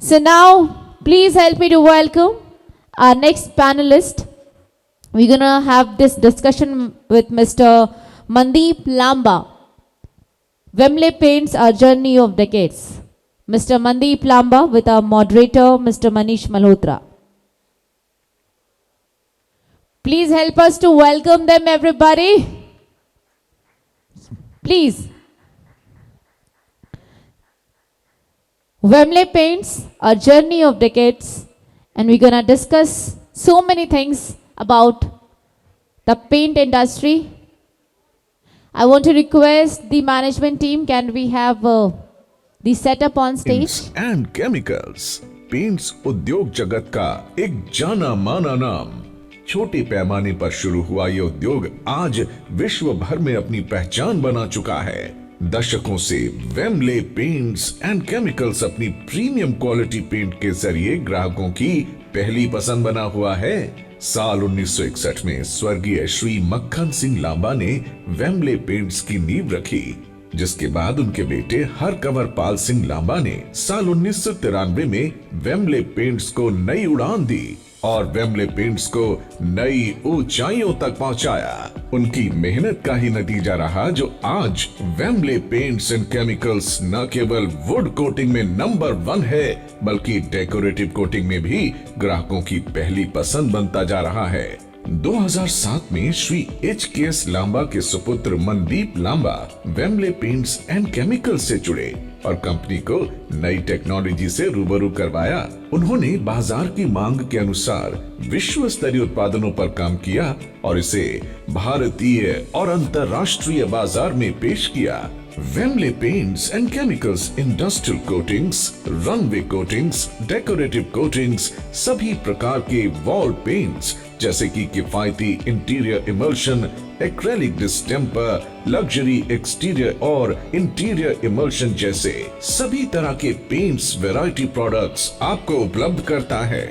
So now, please help me to welcome our next panelist. We're gonna have this discussion with Mr. Mandeep Lamba. Wembley Paints Our Journey of Decades. Mr. Mandeep Lamba with our moderator, Mr. Manish Malhotra. Please help us to welcome them, everybody. Please. Wembley Paints Our Journey of Decades, and we're gonna discuss so many things about the paint industry. I want to request the management team, can we have the setup on stage? And chemicals paints उद्योग जगत का एक जाना माना नाम। छोटे पैमाने पर शुरू हुआ ये उद्योग आज विश्व भर में अपनी पहचान बना चुका है। दशकों से वेम्बले पेंट्स एंड केमिकल्स अपनी प्रीमियम क्वालिटी पेंट के जरिए ग्राहकों की पहली पसंद बना हुआ है। साल 1961 में स्वर्गीय श्री मक्खन सिंह लांबा ने वेम्बले पेंट्स की नींव रखी, जिसके बाद उनके बेटे हरकंवर पाल सिंह लांबा ने साल 1993 में वेम्बले पेंट्स को नई उड़ान दी और वेम्बले पेंट्स को नई ऊंचाइयों तक पहुंचाया। उनकी मेहनत का ही नतीजा रहा जो आज वेम्बले पेंट्स एंड केमिकल्स न केवल वुड कोटिंग में नंबर 1 है, बल्कि डेकोरेटिव कोटिंग में भी ग्राहकों की पहली पसंद बनता जा रहा है। 2007 में श्री HKS लांबा के सुपुत्र Mandeep Lamba Wembley paints and chemicals से जुड़े और कंपनी को नई टेक्नोलॉजी से रूबरू करवाया। उन्होंने बाजार की मांग के अनुसार विश्व स्तरीय उत्पादनों पर काम किया और इसे भारतीय और अंतर्राष्ट्रीय बाजार में पेश किया। Wembley paints and chemicals industrial coatings, runway coatings, decorative coatings, सभी प्रकार के वॉल पेंट्स जैसे कि किफायती interior emulsion, acrylic distemper, luxury exterior और इंटीरियर इमल्शन जैसे सभी तरह के पेंट्स वैरायटी प्रोडक्ट्स आपको उपलब्ध करता है।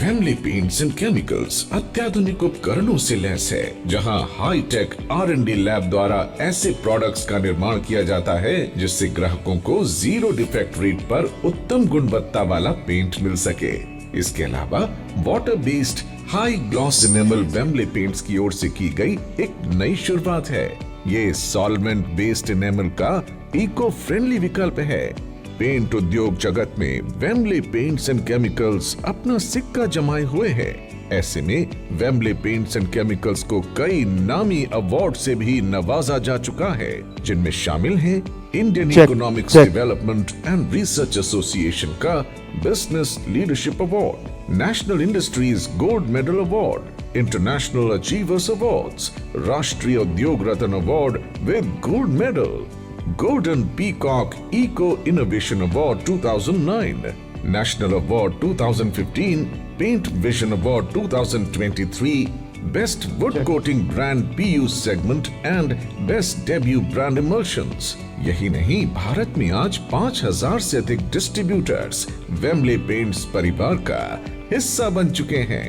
वेम्बले पेंट्स एंड केमिकल्स अत्याधुनिक उपकरणों से लैस है, जहां हाईटेक R&D लैब द्वारा ऐसे प्रोडक्ट्स का निर्माण किया जाता है जिससे ग्राहकों को 0 डिफेक्ट रेट पर उत्तम गुणवत्ता वाला पेंट मिल सके। इसके अलावा water based high gloss enamel Wembley paints की ओर से की गई एक नई शुरुआत है। ये सॉल्वेंट बेस्ड इनेमल का इको फ्रेंडली विकल्प है। पेंट उद्योग जगत में वेम्बले पेंट्स एंड केमिकल्स अपना सिक्का जमाए हुए हैं। ऐसे में वेम्बले पेंट्स एंड केमिकल्स को कई नामी अवार्ड से भी नवाजा जा चुका है, जिनमें शामिल हैं Indian economics development and research association का business leadership award, national industries gold medal award, international achievers awards, Rashtriya Udyog Ratna award with gold medal, Golden Peacock Eco Innovation Award 2009, National Award 2015, Paint Vision Award 2023, Best Wood Coating Brand PU Segment and Best Debut Brand Emulsions। यही नहीं, भारत में आज 5000 से अधिक distributors Wembley paints परिवार का हिस्सा बन चुके हैं।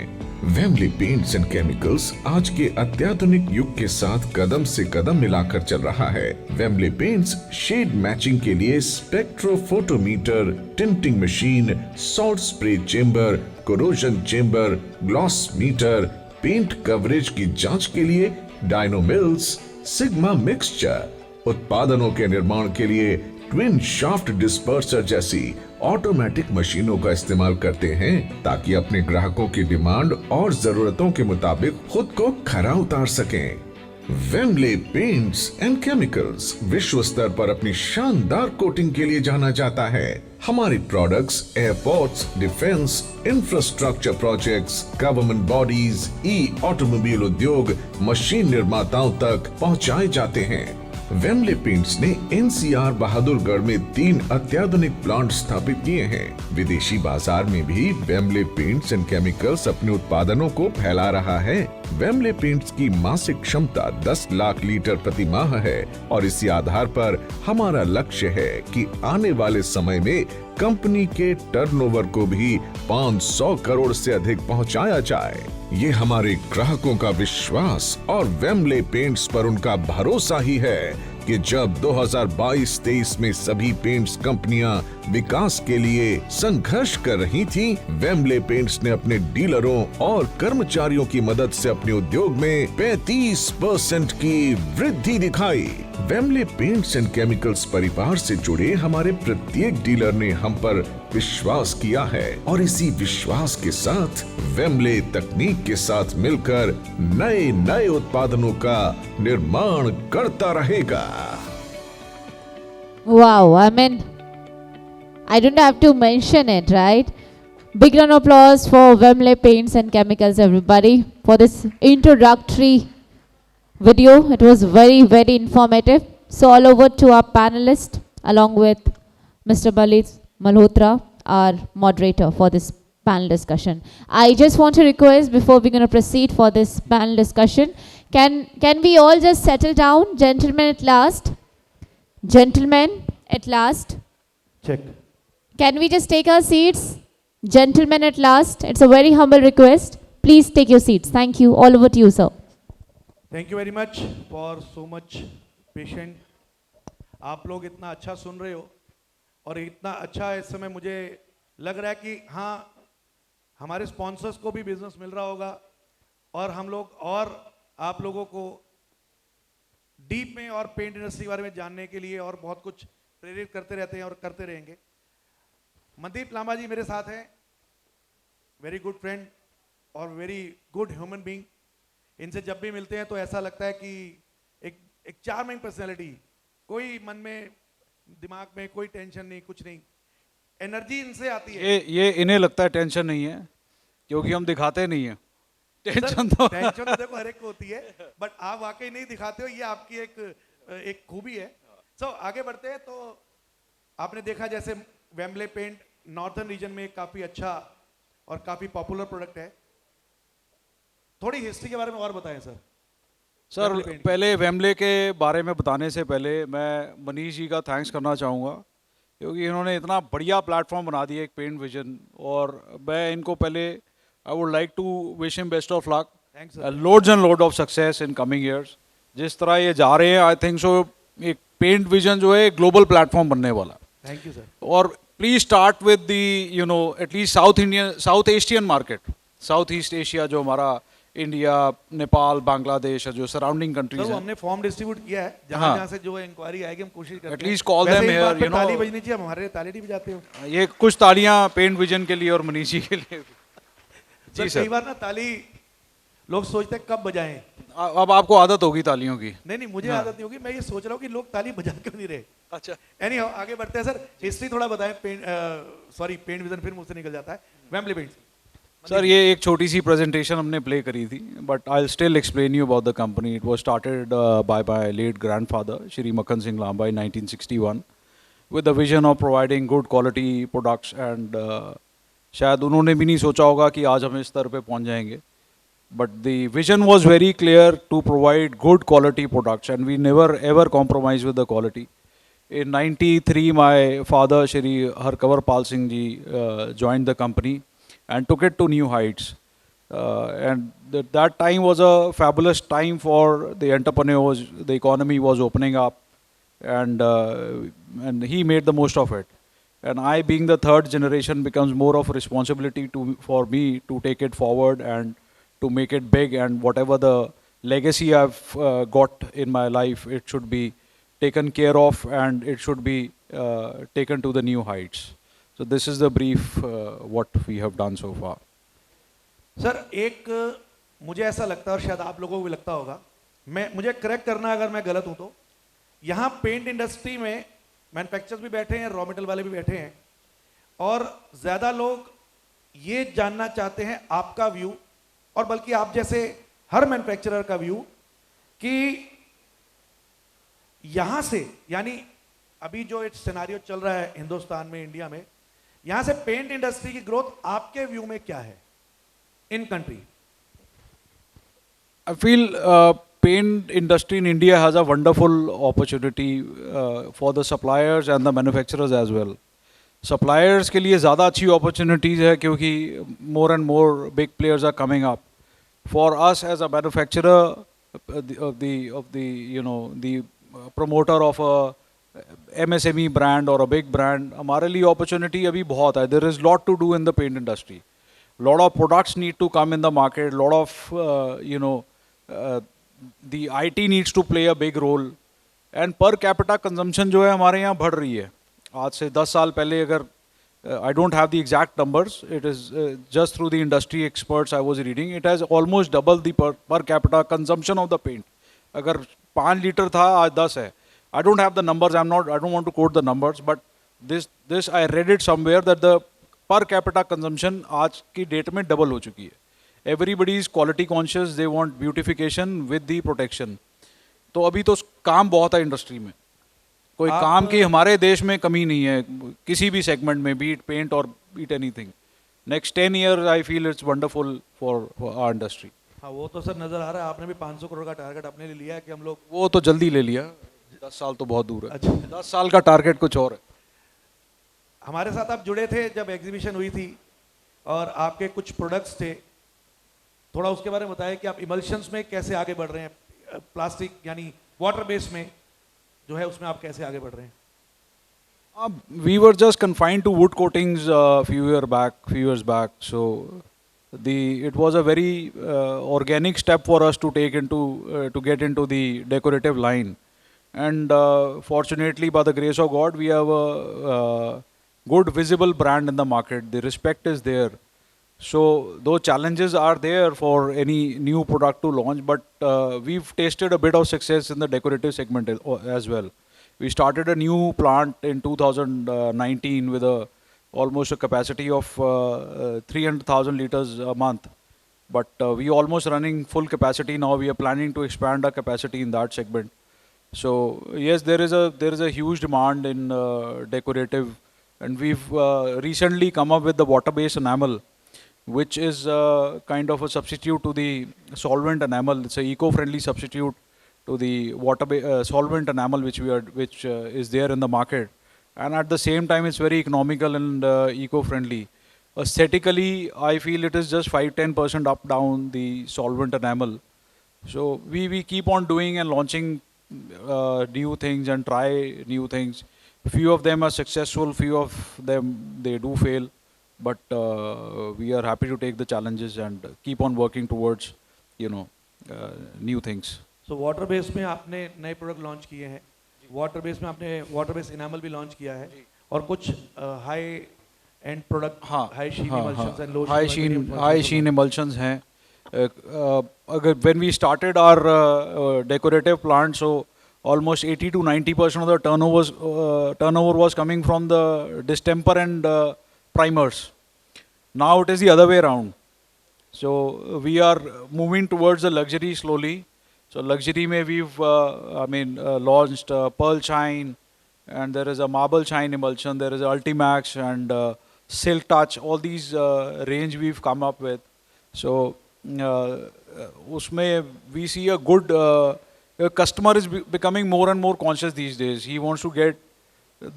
वेम्बले पेंट्स एंड केमिकल्स आज के अत्याधुनिक युग के साथ कदम से कदम मिलाकर चल रहा है। वेम्बले पेंट्स शेड मैचिंग के लिए spectrophotometer, tinting machine, salt spray chamber, corrosion chamber, gloss meter, paint coverage की जांच के लिए डायनोमिल्स, सिग्मा मिक्सचर, उत्पादनों के निर्माण के लिए ट्विन शाफ्ट डिस्पर्सर जैसी ऑटोमेटिक मशीनों का इस्तेमाल करते हैं ताकि अपने ग्राहकों की डिमांड और जरूरतों के मुताबिक खुद को खरा उतार सकें। वेम्बले पेंट्स एंड केमिकल्स विश्व स्तर पर अपनी शानदार कोटिंग के लिए जाना जाता है। हमारे products airports, defence, infrastructure projects, government bodies, automobile उद्योग, मशीन निर्माताओं तक पहुंचाए जाते हैं। वेम्बले पेंट्स ने NCR बहादुरगढ़ में 3 अत्याधुनिक प्लांट स्थापित किए हैं। विदेशी बाजार में भी वेम्बले पेंट्स एंड केमिकल्स अपने उत्पादनों को फैला रहा है। वेम्बले पेंट्स की मासिक क्षमता 10 लाख लीटर प्रति माह है और इसी आधार पर हमारा लक्ष्य है कि आने वाले समय में कंपनी के टर्नओवर को भी 500 करोड़ से अधिक पहुंचाया जाए। ये हमारे ग्राहकों का विश्वास और वेम्बले पेंट्स पर उनका भरोसा ही है कि जब 2022-23 में सभी पेंट्स कंपनियां विकास के लिए संघर्ष कर रही थीं, वेम्बले पेंट्स ने अपने डीलरों और कर्मचारियों की मदद से अपने उद्योग में 35% की वृद्धि दिखाई। वेम्बले पेंट्स एंड केमिकल्स परिवार से जुड़े हमारे प्रत्येक डीलर ने हम पर विश्वास किया है और इसी विश्वास के साथ वेम्बले तकनीक के साथ मिलकर नए नए उत्पादनों का निर्माण करता रहेगा। Wow, I mean, I don't have to mention it, right? Big round of applause for Wembley Paints and Chemicals, everybody, for this introductory video. It was very, very informative. So all over to our panelist, along with Mr. Balit Malhotra, our moderator for this panel discussion. I just want to request, before we're going to proceed for this panel discussion, can we all just settle down, gentlemen at last? Gentlemen, at last. Check. Can we just take our seats? Gentlemen, at last. It's a very humble request. Please take your seats. Thank you. All over to you, sir. Thank you very much for so much patient. आप लोग इतना अच्छा सुन रहे हो और इतना अच्छा इस समय मुझे लग रहा है कि हाँ हमारे स्पॉन्सर्स को भी बिजनेस मिल रहा होगा और हम लोग और आप लोगों को डीप में और पेंट इंडस्ट्री के बारे में जानने के लिए और बहुत कुछ प्रेरित करते रहते हैं और करते रहेंगे। मनदीप लांबा जी मेरे साथ हैं, वेरी गुड फ्रेंड और वेरी गुड ह्यूमन बीइंग। इनसे जब भी मिलते हैं तो ऐसा लगता है कि एक चार्मिंग पर्सनैलिटी, कोई मन में दिमाग में कोई टेंशन नहीं, कुछ नहीं, एनर्जी इनसे आती है। ये इन्हें लगता है टेंशन नहीं है क्योंकि हम दिखाते नहीं है टेंशन। तो देखो हर एक को होती है, बट आप वाकई नहीं दिखाते हो, ये आपकी एक खूबी है। सो आगे बढ़ते हैं। तो आपने देखा जैसे वेम्बले पेंट नॉर्थर्न रीजन में काफी अच्छा और काफी पॉपुलर प्रोडक्ट है। थोड़ी हिस्ट्री के बारे में और बताएं सर। सर पहले वेम्बले के बारे में बताने से पहले मैं मनीष जी का थैंक्स करना चाहूँगा क्योंकि इन्होंने इतना बढ़िया प्लेटफॉर्म बना दिया एक पेंट विजन, और मैं इनको पहले I would like to wish him best of luck, loads and load of success in coming years. जिस तरह ये जा रहे हैं आई थिंक सो एक पेंट विजन जो है ग्लोबल प्लेटफॉर्म बनने वाला। Thank you sir. और please start with the at least South Asian market, South East Asia जो हमारा इंडिया, नेपाल, बांग्लादेश जो सराउंडिंग कंट्रीज हैं। हमने फॉर्म डिस्ट्रीब्यूट किया है, जहाँ जहाँ से जो इंक्वायरी आएगी हम कोशिश करते हैं। At least call them here, you know. ताली बजनी चाहिए, हमारे ताली नहीं बजाते हो। ये कुछ तालियां पेंट विजन के लिए और मनीष जी के लिए। जी सर। कई बार ना ताली लोग सोचते हैं कब बजाएं। अब आपको आदत होगी तालियों की। नहीं मुझे आदत नहीं होगी, मैं ये सोच रहा हूँ कि लोग ताली बजा क्यों नहीं रहे। अच्छा एनी आगे बढ़ते हैं सर। हिस्ट्री थोड़ा बताएं। पेंट विजन फिर मुझसे निकल जाता है। वेम्बले पेंट्स सर, ये एक छोटी सी प्रेजेंटेशन हमने प्ले करी थी, but I still explain you about the company. It was started by my late grandfather Shri Makhan Singh Lamba in 1961 with the vision of providing good quality products and शायद उन्होंने भी नहीं सोचा होगा कि आज हम इस स्तर पे पहुंच जाएंगे, but the vision was very clear to provide good quality products and we never ever compromise with the quality. In 93 my father Shri Harkavar Pal Singh ji joined the company and took it to new heights. And that time was a fabulous time for the entrepreneurs. The economy was opening up, and he made the most of it. And I, being the third generation, becomes more of a responsibility for me to take it forward and to make it big. And whatever the legacy I've got in my life, it should be taken care of and it should be taken to the new heights. So this is the brief what we have done so far. Sir एक मुझे ऐसा लगता है और शायद आप लोगों को भी लगता होगा, मुझे करेक्ट करना अगर मैं गलत हूं तो, यहाँ पेंट इंडस्ट्री में मैन्युफैक्चरर्स भी बैठे हैं, रॉ मटेरियल वाले भी बैठे हैं, और ज्यादा लोग ये जानना चाहते हैं आपका व्यू, और बल्कि आप जैसे हर मैन्युफैक्चरर का व्यू कि यहां से, यानी अभी जो एक सिनेरियो चल रहा है हिंदुस्तान में, इंडिया में, यहां से पेंट इंडस्ट्री की ग्रोथ आपके व्यू में क्या है in country? I feel paint industry in India has a wonderful opportunity for the suppliers and the manufacturers as well. Suppliers के लिए ज़्यादा अच्छी opportunities है क्योंकि more and more big players are coming up. For us as a manufacturer of the promoter of a MSME brand or a big brand, हमारे लिए opportunity अभी बहुत है. There is lot to do in the paint industry. Lot of products need to come in the market. Lot of the IT needs to play a big role. And per capita consumption जो है हमारे यहाँ बढ़ रही है. आज से 10 साल पहले अगर I don't have the exact numbers. It is just through the industry experts I was reading. It has almost doubled the per capita consumption of the paint. अगर 5 लीटर था आज 10 है. I don't have the numbers. I don't want to quote the numbers, but this I read it somewhere that the per capita consumption आज की date में double हो चुकी है. Everybody is quality conscious. They want beautification with the protection. तो अभी तो काम बहुत है इंडस्ट्री में. कोई काम की हमारे देश में कमी नहीं है किसी भी सेगमेंट में, बीट पेंट और beat anything. Next 10 year I feel it's wonderful for our industry. हाँ वो तो सर नजर आ रहा है. आपने भी 500 करोड़ का टारगेट अपने लिए लिया है कि हम लोग. वो तो जल्दी ले लिया. 10 साल तो बहुत दूर है. अच्छा. 10 साल का टारगेट कुछ और है. हमारे साथ आप जुड़े थे जब एग्जीबिशन हुई थी और आपके कुछ प्रोडक्ट्स थे. थोड़ा उसके बारे में बताएं कि आप इमल्शंस में कैसे आगे बढ़ रहे हैं. प्लास्टिक यानी वाटर बेस में जो है उसमें आप कैसे आगे बढ़ रहे हैं. We were just confined to wood coatings few years back. So it was a very organic step for us to take into to get into the decorative line. And fortunately, by the grace of God, we have a good visible brand in the market. The respect is there. So those challenges are there for any new product to launch, but we've tasted a bit of success in the decorative segment as well. We started a new plant in 2019 with almost a capacity of 300,000 liters a month. But we almost running full capacity now. We are planning to expand our capacity in that segment. So yes, there is a huge demand in decorative, and we've recently come up with the water-based enamel, which is kind of a substitute to the solvent enamel. It's an eco-friendly substitute to the solvent enamel which is there in the market, and at the same time it's very economical and eco-friendly. Aesthetically, I feel it is just 5-10% up down the solvent enamel. So we keep on doing and launching new things and try new things. Few of them are successful, few of them they do fail, but we are happy to take the challenges and keep on working towards new things. So water base में आपने नए product launch किए हैं. Water base में आपने water base enamel भी launch किया है और कुछ high end product. High sheen emulsions and low high sheen emulsions हैं. अगर when we started our decorative plant, so almost 80 to 90% of the turnover was coming from the distemper and primers. Now it is the other way around. So we are moving towards the luxury slowly. So luxury mein we've launched Pearl Shine, and there is a Marble Shine emulsion, there is a Ultimax and Silk Touch. All these range we've come up with. So usme we see a good customer is becoming more and more conscious these days. He wants to get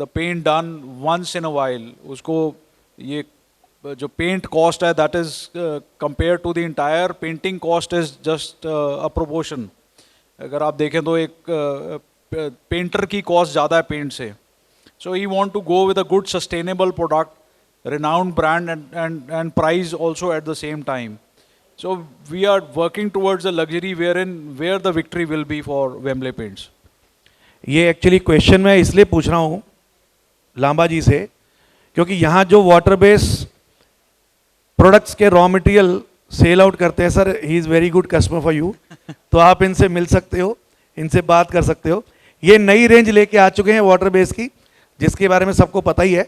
the paint done once in a while. Usko ye जो paint cost है that is compared to the entire painting cost is just a proportion. अगर आप देखें तो एक painter की cost ज़्यादा है पेंट से. So he want to go with a good sustainable product, renowned brand and price also at the same time. So we are working towards a luxury where the victory will be for Wembley Paints. ये actually question मैं इसलिए पूछ रहा हूँ लांबा जी से क्योंकि यहाँ जो वाटर बेस प्रोडक्ट्स के रॉ मटेरियल सेल आउट करते हैं sir, he is very good customer for you. तो आप इनसे मिल सकते हो, इनसे बात कर सकते हो. ये नई रेंज लेके आ चुके हैं वाटर बेस की, जिसके बारे में सबको पता ही है.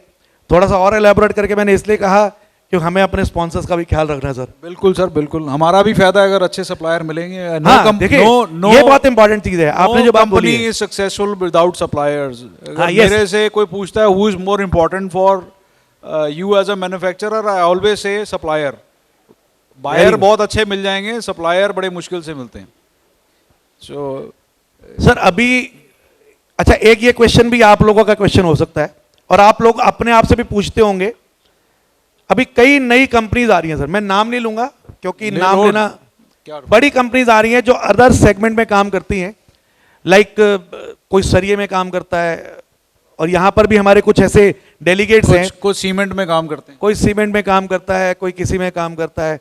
थोड़ा सा और एलैबोरेट करके मैंने इसलिए कहा कि हमें अपने स्पॉन्सर्स का भी ख्याल रखना है सर. बिल्कुल सर, बिल्कुल. हमारा भी फायदा है अगर अच्छे सप्लायर मिलेंगे. देखिए ये बहुत इंपॉर्टेंट चीज है. आपने जो बात बोली company is successful without suppliers. मेरे से कोई पूछता है who is more important for you as a manufacturer, I always say supplier. Buyer बहुत अच्छे मिल जाएंगे, supplier बड़े मुश्किल से मिलते हैं. So सर अभी अच्छा एक ये क्वेश्चन भी आप लोगों का क्वेश्चन हो सकता है और आप लोग अपने आप से भी पूछते होंगे. अभी कई नई कंपनीज आ रही हैं सर, मैं नाम नहीं लूंगा क्योंकि नाम लेना, बड़ी कंपनीज आ रही हैं जो अदर सेगमेंट में काम करती हैं. लाइक कोई सरिये में काम करता है, और यहाँ पर भी हमारे कुछ ऐसे डेलीगेट्स हैं, कुछ सीमेंट में काम करते हैं, कोई सीमेंट में काम करता है, कोई किसी में काम करता है,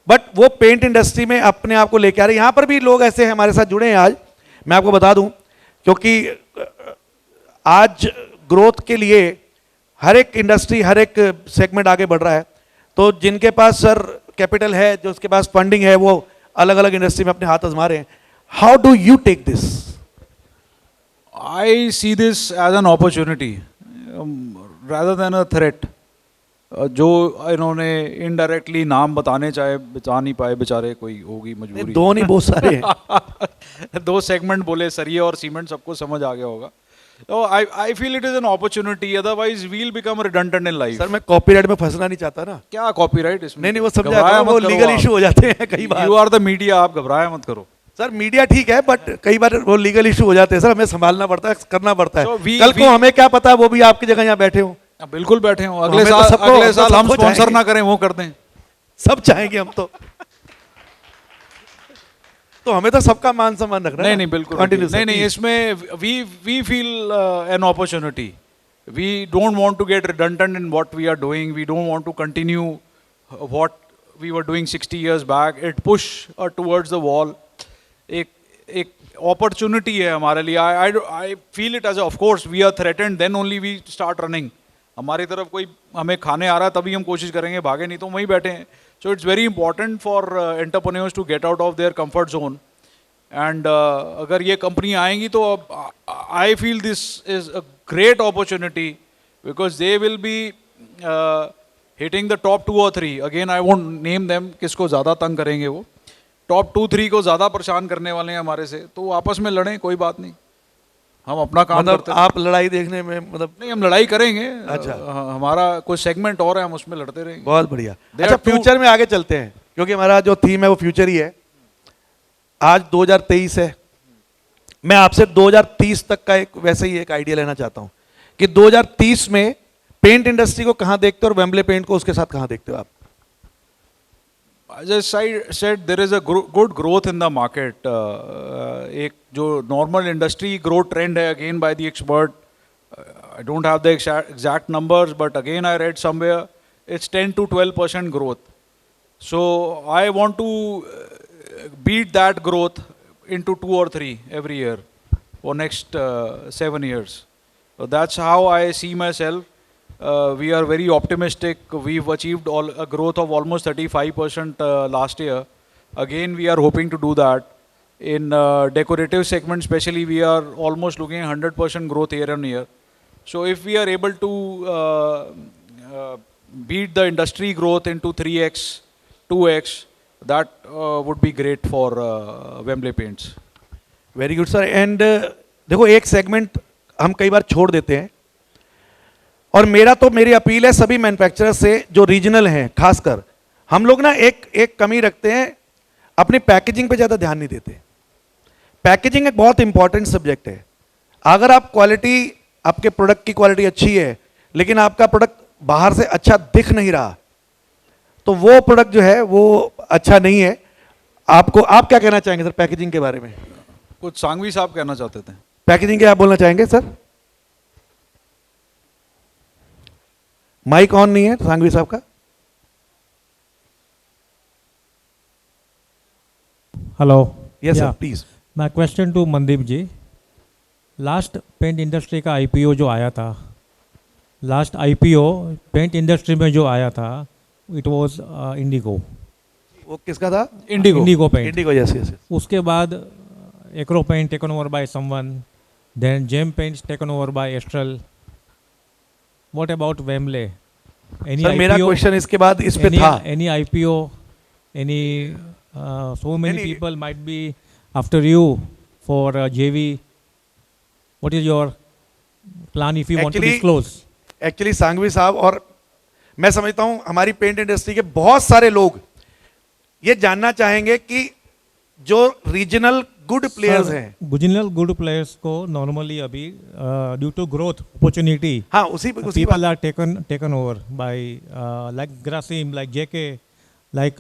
बट वो पेंट इंडस्ट्री में अपने आप को लेके आ रहे हैं। यहाँ पर भी लोग ऐसे हैं हमारे साथ जुड़े हैं आज, मैं आपको बता दूं, क्योंकि आज ग्रोथ के लिए हर एक इंडस्ट्री, हर एक सेगमेंट आगे बढ़ रहा है। तो जिनके पास सर कैपिटल है, जो उसके पास फंडिंग है, वो अलग अलग इंडस्ट्री में अपने हाथ आजमा रहे हैं। How do you take this? I see this as an opportunity rather than a threat. जो इन्होंने इनडायरेक्टली नाम बताने चाहे, बता नहीं पाए बेचारे, कोई होगी मजबूरी। दो नहीं, बहुत सारे हैं। दो सेगमेंट बोले, सरिये और सीमेंट, सबको समझ आ गया होगा। तो I feel it is an opportunity, otherwise we'll become redundant in life. Sir मैं कॉपीराइट में फंसना नहीं चाहता ना। क्या कॉपीराइट इसमें? नहीं नहीं, वो समझा, घबराया वो मत करो लीगल आप। इशू हो जाते हैं कई बार। You are the media, आप घबराया मत करो। सर मीडिया ठीक है, बट कई बार वो लीगल इशू हो जाते हैं सर, हमें संभालना पड़ता है, करना पड़ता है। So कल को हमें क्या पता वो भी आपकी जगह यहाँ बैठे हो। बिल्कुल बैठे हो, हमें तो सबको- अगले साल हम सबको स्पॉन्सर चाहेंगे। ना करें, वो करते हैं। सब चाहेंगे हम तो हमें तो सबका मान सम्मान रखना है नहीं ना। नहीं, बिल्कुल Continue, sir, नहीं नहीं, please. इसमें we feel an opportunity. We don't want to get redundant in what we are doing. We don't want to continue what we were doing 60 years back. It push towards the wall. एक opportunity है हमारे लिए. I feel it as of course we are threatened, then only we start running. हमारी तरफ कोई हमें खाने आ रहा है तभी हम कोशिश करेंगे, भागे नहीं तो वहीं बैठे हैं. So it's very important for entrepreneurs to get out of their comfort zone. And अगर ये कंपनी आएंगी तो I feel this is a great opportunity because they will be hitting the top 2 or 3. Again, I won't name them, किसको ज़्यादा तंग करेंगे वो. Top 2-3 को ज़्यादा परेशान करने वाले हैं हमारे से, तो आपस में लड़ें, कोई बात नहीं, हम अपना काम मतलब करते हैं. आप लड़ाई देखने में मतलब नहीं, हम लड़ाई करेंगे. अच्छा। हमारा कोई सेगमेंट और है, हम उसमें लड़ते रहेंगे. बहुत बढ़िया। There अच्छा, are two- फ्यूचर में आगे चलते हैं, क्योंकि हमारा जो थीम है वो फ्यूचर ही है। आज 2023 है, मैं आपसे 2030 तक का एक वैसे ही एक आइडिया लेना चाहता हूँ कि 2030 में पेंट इंडस्ट्री को कहाँ देखते हो और वेम्बले पेंट को उसके साथ कहाँ देखते हो आप? As I said, there is a good growth in the market. एक जो normal industry growth trend है, again by the expert, I don't have the exact numbers, but again I read somewhere it's 10 to 12% growth. So I want to beat that growth into 2 or 3 every year for next 7 years. So that's how I see myself. We are very optimistic. We've achieved a growth of almost 35% last year. Again, we are hoping to do that. In decorative segment especially, we are almost looking at 100% growth year on year. So if we are able to beat the industry growth into 3x, 2x, that would be great for Wembley Paints. Very good sir. And देखो, एक segment हम कई बार छोड़ देते हैं, और मेरी appeal है सभी मैन्युफैक्चरर से जो रीजनल हैं, खासकर हम लोग ना एक कमी रखते हैं, अपनी पैकेजिंग पे ज़्यादा ध्यान नहीं देते। पैकेजिंग एक बहुत इंपॉर्टेंट सब्जेक्ट है। अगर आप क्वालिटी, आपके प्रोडक्ट की क्वालिटी अच्छी है, लेकिन आपका प्रोडक्ट बाहर से अच्छा दिख नहीं रहा, तो वो प्रोडक्ट जो है वो अच्छा नहीं है। आप क्या कहना चाहेंगे सर पैकेजिंग के बारे में? कुछ सांघवी साहब कहना चाहते थे. पैकेजिंग के आप बोलना चाहेंगे सर? माइक ऑन नहीं है सांघवी साहब का। Hello. Yes sir, please. My question to Mandeep ji, last paint industry का आईपीओ जो आया था, लास्ट आईपीओ पेंट इंडस्ट्री में जो आया था, इट वाज इंडिगो। वो किसका था? Indigo paint. Indigo, yes yes. उसके बाद Acro paint taken over by someone, then Gem paints taken over by Astral. What about Wembley? Any sir मेरा क्वेश्चन इसके बाद इस पे था। Any IPO, any so many people might be after you for JV. What is your plan if you want to disclose? Actually Sanghvi साहब, और मैं समझता हूं हमारी पेंट इंडस्ट्री के बहुत सारे लोग ये जानना चाहेंगे कि जो रीजनल गुड प्लेयर्स हैं, रीजनल गुड प्लेयर्स को नॉर्मली अभी ड्यू टू ग्रोथ अपॉर्चुनिटी, हाँ उसी people are taken over by like Grasim, like JK, like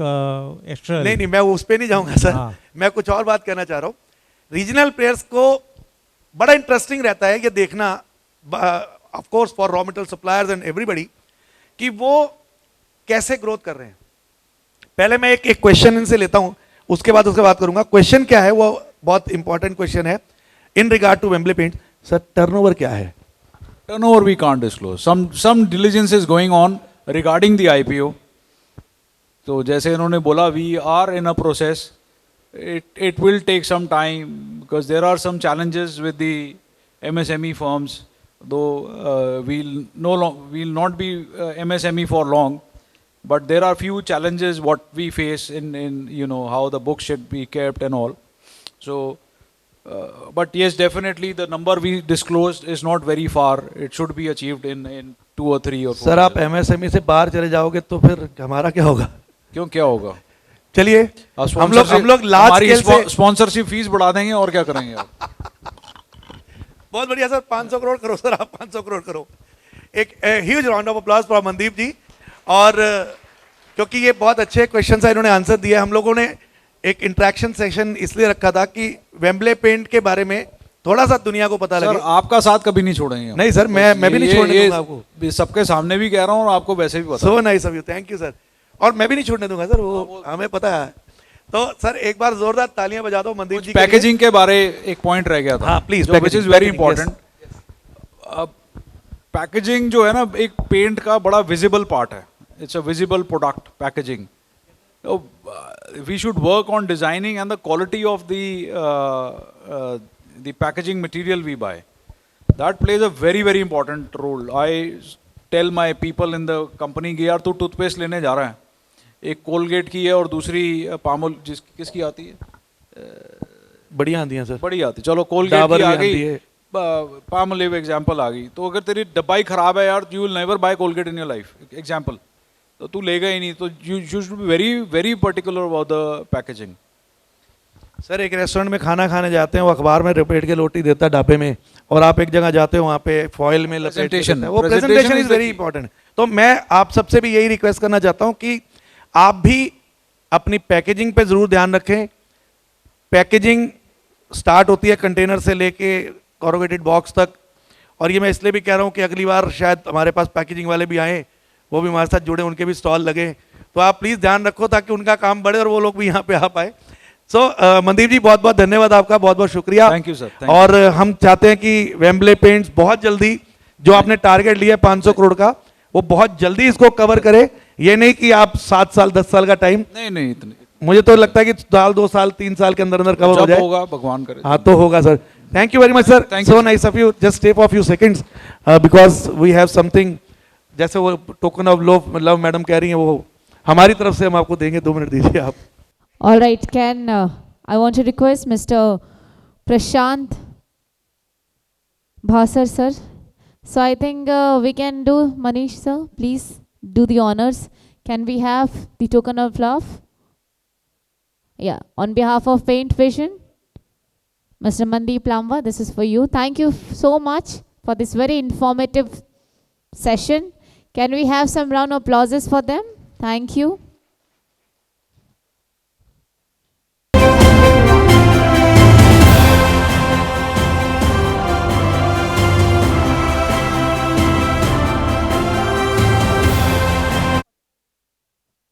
Astral. नहीं मैं उस पे नहीं जाऊंगा सर। हाँ। मैं कुछ और बात कहना चाह रहा हूँ। रीजनल प्लेयर्स को बड़ा इंटरेस्टिंग रहता है ये देखना, of course for raw material suppliers and everybody, कि वो कैसे ग्रोथ कर रहे हैं। पहले मैं एक क्वेश्चन इनसे लेता हूं, उसके बाद बात करूंगा। क्वेश्चन क्या है, वो बहुत इंपॉर्टेंट क्वेश्चन है in regard to Wembley paint. Sir turnover क्या है? Turnover we can't disclose. Some diligence is going on regarding the IPO. तो जैसे इन्होंने बोला, we are in a process. It will take some time because there are some challenges with the MSME firms. Though we'll not be MSME for long, but there are few challenges what we face in how the books should be kept and all. So. But yes, definitely the number we disclosed is not very far. It should be achieved in 2 or 3 or 4 sir आप years. MSME से बाहर चले जाओगे तो फिर हमारा क्या होगा? क्यों, क्या होगा? चलिए हम लोग लार्ज हमारी स्केल से स्पॉन्सरशिप फीस बढ़ा देंगे और क्या करेंगे आप? बहुत बढ़िया सर, 500 करोड़ करो सर, आप 500 करोड़ करो। एक huge round of applause for Mandeep जी। और क्योंकि ये बहुत अच्छे क्वेश्चन है, इन्होंने आंसर दिया। हम लोगों ने एक इंटरेक्शन सेशन इसलिए रखा था कि वेम्बले पेंट के बारे में थोड़ा सा दुनिया को पता सर लगे। आपका साथ कभी नहीं छोड़ेंगे हम। नहीं सर, मैं भी नहीं छोड़ने दूंगा आपको। सबके सामने भी कह रहा हूँ और आपको वैसे भी पता सो nice of you, thank you sir. और मैं भी नहीं छोड़ने दूंगा सर, वो हमें पता है। तो सर एक बार जोरदार तालियां बजा दो मनदीप जी। पैकेजिंग के बारे एक पॉइंट रह गया था। हाँ please, which is very important. Packaging जो है ना, एक पेंट का बड़ा विजिबल पार्ट है। It's a visible product, packaging. We should work on designing and the quality of the packaging material we buy. That plays a very very important role. I tell my people in the company कि यार तू toothpaste लेने जा रहा है, एक Colgate की है और दूसरी पामोल किसकी आती है? बढ़िया आती है सर, बड़ी आती। चलो कोलगेट की आ गई, पामोलिव एग्जाम्पल आ गई। तो अगर तेरी डब्बाई खराब है यार, you will never buy Colgate in your life, example, तो तू लेगा ही नहीं। तो you should be very very particular about the packaging. Sir एक रेस्टोरेंट में खाना खाने जाते हैं, वो अखबार में लपेट के रोटी देता है डब्बे में, और आप एक जगह जाते हो वहाँ पे फॉइल में लपेट के देता है। वो प्रेजेंटेशन इज वेरी इंपॉर्टेंट। तो मैं आप सबसे भी यही रिक्वेस्ट करना चाहता हूँ कि आप भी अपनी पैकेजिंग पे जरूर ध्यान रखें। पैकेजिंग स्टार्ट होती है कंटेनर से लेके कॉरुगेटेड बॉक्स तक। और ये मैं इसलिए भी कह रहा हूँ कि अगली बार शायद हमारे पास पैकेजिंग वाले भी आए, वो भी हमारे साथ जुड़े, उनके भी स्टॉल लगे। तो आप प्लीज़ ध्यान रखो ताकि उनका काम बढ़े और वो लोग भी यहाँ पे आ पाए। सो मनदीप जी बहुत बहुत धन्यवाद आपका, बहुत बहुत शुक्रिया। Thank you sir. और हम चाहते हैं कि वेम्बले पेंट्स बहुत जल्दी जो आपने टारगेट लिया है 500 करोड़ का, वो बहुत जल्दी इसको कवर करे। ये नहीं कि आप 7 साल 10 साल का टाइम, नहीं इतने, मुझे तो लगता है कि साल 2 साल 3 साल के अंदर अंदर कवर हो जाए। होगा भगवान करे। हाँ तो होगा sir. Thank you very much sir, so nice of you. Just stay for few seconds because we have something, जैसे वो टोकन ऑफ लव मैडम कह रही हैं, वो हमारी तरफ से हम आपको देंगे। 2 मिनट दीजिए आप। All right, I want to request Mr. Prashant Bhasar sir. So I think we can do, Manish sir, please do the honors. Can we have the token of love? Yeah, on behalf of Paint Vision, Mr. Mandeep Lamba, this is for you. Thank you so much for this very informative session. Can we have some round of applauses for them? Thank you.